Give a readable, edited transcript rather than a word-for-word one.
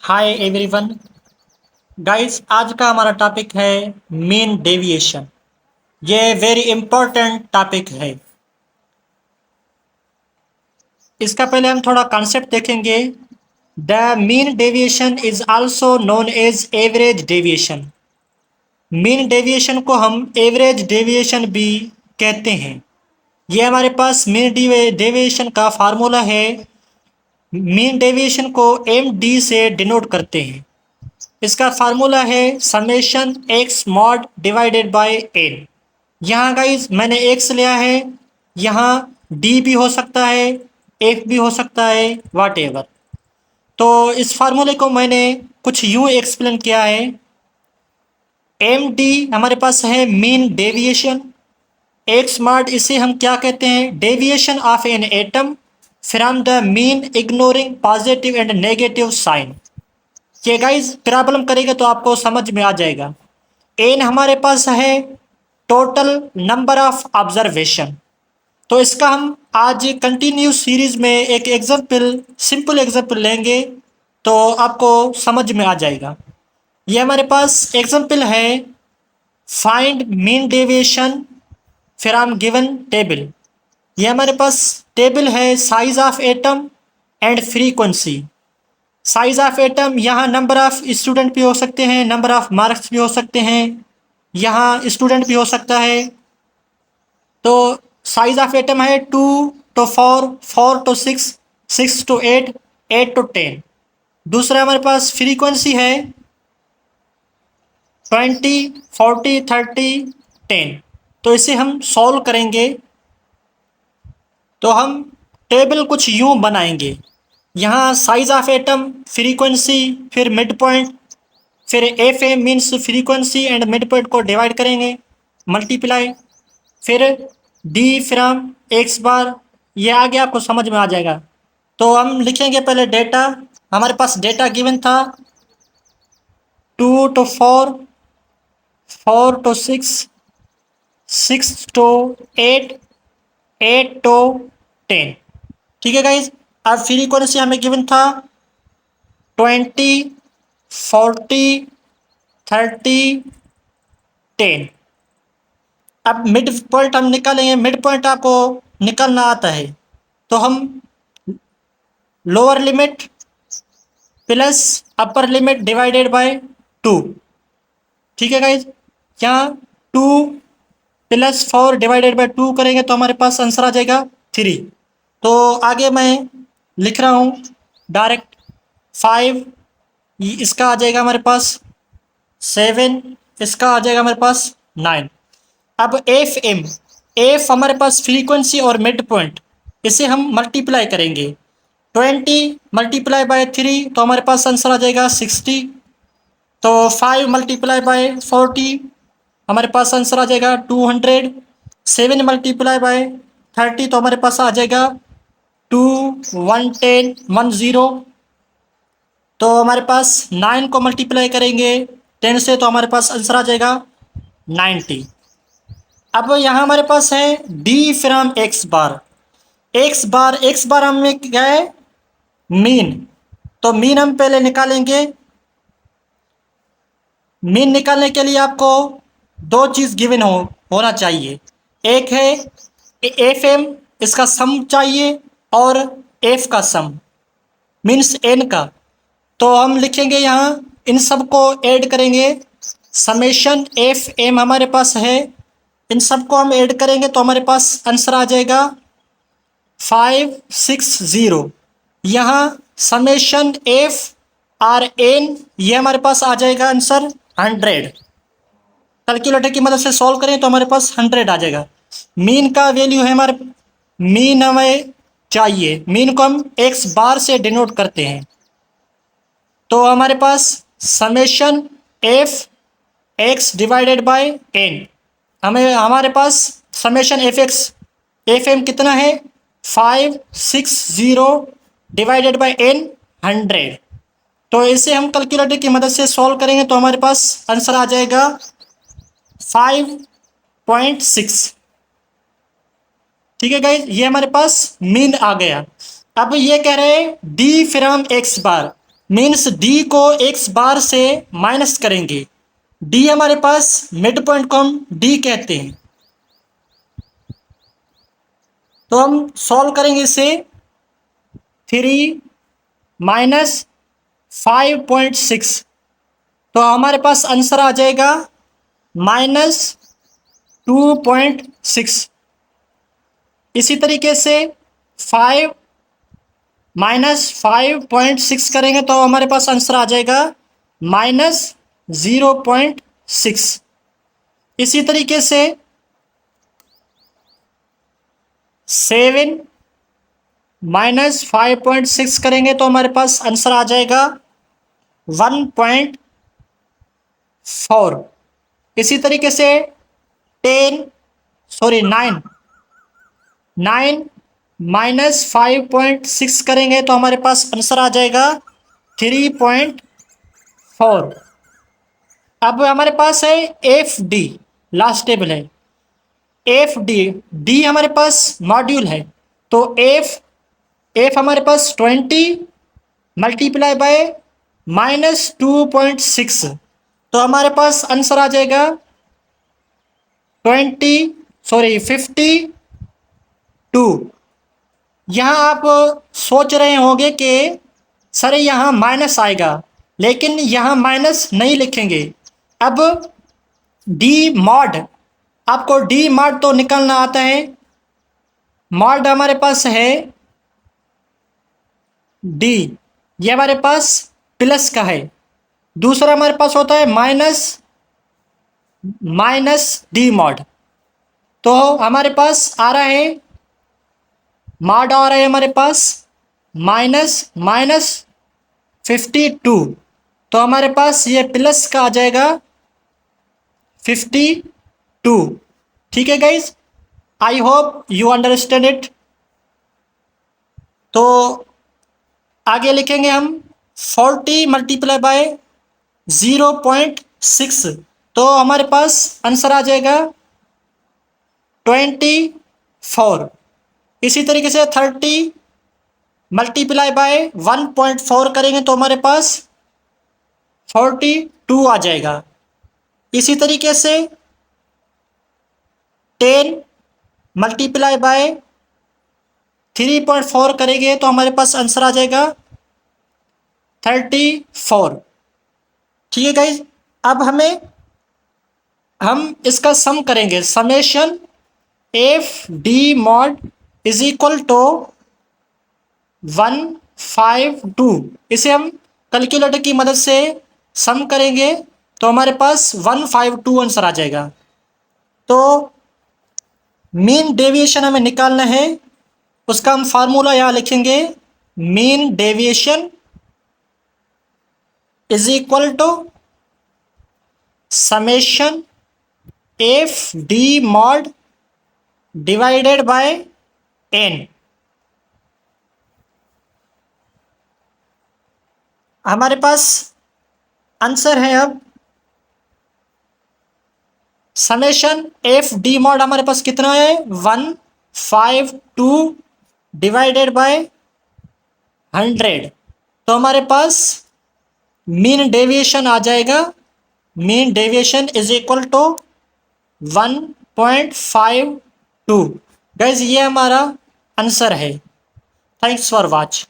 Hi everyone. Guys, आज का हमारा टॉपिक है मीन डेविएशन। ये वेरी इंपॉर्टेंट टॉपिक है। इसका पहले हम थोड़ा कॉन्सेप्ट देखेंगे। The mean deviation is also known as average deviation. Mean deviation को हम एवरेज डेविएशन भी कहते हैं। ये हमारे पास मीन डेविएशन का फार्मूला है। मीन डेविएशन को एम डी से डिनोट करते हैं। इसका फार्मूला है summation x mod divided by n. यहाँ गाइज मैंने एक्स लिया है, यहाँ डी भी हो सकता है, एफ भी हो सकता है, वाट एवर। तो इस फार्मूले को मैंने कुछ यूं एक्सप्लेन किया है। एम डी हमारे पास है मीन डेविएशन, एक्स मॉड इसे हम क्या कहते हैं, deviation of an item from the mean ignoring positive and negative sign. ये गाइज प्रॉब्लम करेगा तो आपको समझ में आ जाएगा। एन हमारे पास है टोटल नंबर ऑफ ऑब्जर्वेशन। तो इसका हम आज कंटिन्यू सीरीज में एक एग्जाम्पल, सिंपल एग्जाम्पल लेंगे तो आपको समझ में आ जाएगा। ये हमारे पास एग्जाम्पल है, find mean deviation from given table. ये हमारे पास टेबल है size of atom and frequency. Size of atom, यहाँ नंबर ऑफ स्टूडेंट भी हो सकते हैं, नंबर ऑफ मार्क्स भी हो सकते हैं, यहाँ स्टूडेंट भी हो सकता है। तो साइज ऑफ एटम है 2 to 4, 4 to 6, 6 to 8, 8 to 10। दूसरा हमारे पास फ्रीक्वेंसी है 20, 40, 30, 10। तो इसे हम सॉल्व करेंगे तो हम टेबल कुछ यूं बनाएंगे। यहाँ साइज ऑफ एटम, फ्रीक्वेंसी, फिर मिड पॉइंट, फिर F A means frequency and mid point को डिवाइड करेंगे, मल्टीप्लाई, फिर डी फ्रॉम एक्स बार। ये आगे आपको समझ में आ जाएगा। तो हम लिखेंगे पहले डेटा। हमारे पास डेटा गिवन था 2 to 4, 4 to 6, 6 to 8, 8 to 10। ठीक है गाइज। अब फ्रीक्वेंसी हमें गिवन था 20, 40, 30, 10। अब मिड पॉइंट हम निकालेंगे। मिड पॉइंट आपको निकालना आता है तो हम lower limit plus upper limit divided by 2। ठीक है गाइज। यहाँ 2 + 4 डिवाइडेड बाय 2 करेंगे तो हमारे पास आंसर आ जाएगा 3। तो आगे मैं लिख रहा हूँ डायरेक्ट 5, इसका आ जाएगा हमारे पास 7, इसका आ जाएगा हमारे पास 9। अब एफ एम, एफ हमारे पास फ्रीक्वेंसी और मिड पॉइंट, इसे हम मल्टीप्लाई करेंगे। 20 × 3 तो हमारे पास आंसर आ जाएगा 60। तो 5 × 40 हमारे पास आंसर आ जाएगा 200। 7 × 30 तो हमारे पास आ जाएगा 2, 110, 10। तो हमारे पास 9 को मल्टीप्लाई करेंगे 10 से तो हमारे पास आंसर आ जाएगा 90। अब यहाँ हमारे पास है D from X bar. X bar हमें क्या है, मीन। तो मीन हम पहले निकालेंगे। मीन निकालने के लिए आपको दो चीज़ गिवन होना चाहिए। एक है एफ एम, इसका सम चाहिए, और एफ का सम मीन्स एन का। तो हम लिखेंगे यहाँ, इन सब को ऐड करेंगे। समेशन एफ एम हमारे पास है, इन सब को हम ऐड करेंगे तो हमारे पास आंसर आ जाएगा 560। यहाँ समेशन एफ आर एन, ये हमारे पास आ जाएगा आंसर 100। कैलकुलेटर की मदद से सॉल्व करें तो हमारे पास 100 आ जाएगा। मीन का वैल्यू है हमारे, मीन हमें चाहिए, मीन को हम एक्स बार से डिनोट करते हैं। तो हमारे पास summation F X divided by N, हमें हमारे पास summation F X, F M कितना है 560 डिवाइडेड बाय एन 100। तो इसे हम कैलकुलेटर की मदद से सॉल्व करेंगे तो हमारे पास आंसर आ जाएगा 5.6। ठीक है गाइज, ये हमारे पास मीन आ गया। अब ये कह रहे हैं D from X bar. Means D को एक्स बार से माइनस करेंगे। डी हमारे पास मिड पॉइंट को हम डी कहते हैं। तो हम सॉल्व करेंगे इसे। 3 माइनस 5.6, तो हमारे पास आंसर आ जाएगा -2.6। इसी तरीके से 5 माइनस 5.6 करेंगे तो हमारे पास आंसर आ जाएगा -0.6। इसी तरीके से 7 माइनस 5.6 करेंगे तो हमारे पास आंसर आ जाएगा 1.4। इसी तरीके से 9 माइनस 5.6 करेंगे तो हमारे पास आंसर आ जाएगा 3.4। अब हमारे पास है एफ डी, लास्ट टेबल है एफ डी। डी हमारे पास मॉड्यूल है, तो एफ हमारे पास 20 मल्टीप्लाई बाय -2.6, तो हमारे पास आंसर आ जाएगा 52। यहाँ आप सोच रहे होंगे कि सर यहाँ माइनस आएगा, लेकिन यहाँ माइनस नहीं लिखेंगे। अब डी मॉड, आपको डी मॉड तो निकालना आता है। मॉड हमारे पास है डी, ये हमारे पास प्लस का है। दूसरा हमारे पास होता है माइनस डी मॉड। तो हमारे पास आ रहा है मॉड आ रहा है हमारे पास -52, तो हमारे पास ये प्लस का आ जाएगा 52। ठीक है guys, I hope you understand it. तो आगे लिखेंगे हम 40 मल्टीप्लाई बाय 0.6, तो हमारे पास आंसर आ जाएगा 24। इसी तरीके से 30 मल्टीप्लाई बाय 1.4 करेंगे तो हमारे पास 42 आ जाएगा। इसी तरीके से 10 मल्टीप्लाई बाय 3.4 करेंगे तो हमारे पास आंसर आ जाएगा 34। ठीक है गाइज, अब हम इसका सम करेंगे। Summation f d mod is equal to 152। इसे हम कैलकुलेटर की मदद से सम करेंगे तो हमारे पास 152 आंसर आ जाएगा। तो मीन डेविएशन हमें निकालना है, उसका हम फार्मूला यहाँ लिखेंगे। Mean deviation is equal to summation f d mod divided by n. हमारे पास आंसर है अब समेशन एफ डी मॉड हमारे पास कितना है 152 डिवाइडेड बाय 100, तो हमारे पास मीन डेविएशन आ जाएगा। Mean deviation is equal to 1.52। Guys, ये हमारा आंसर है। Thanks for watch.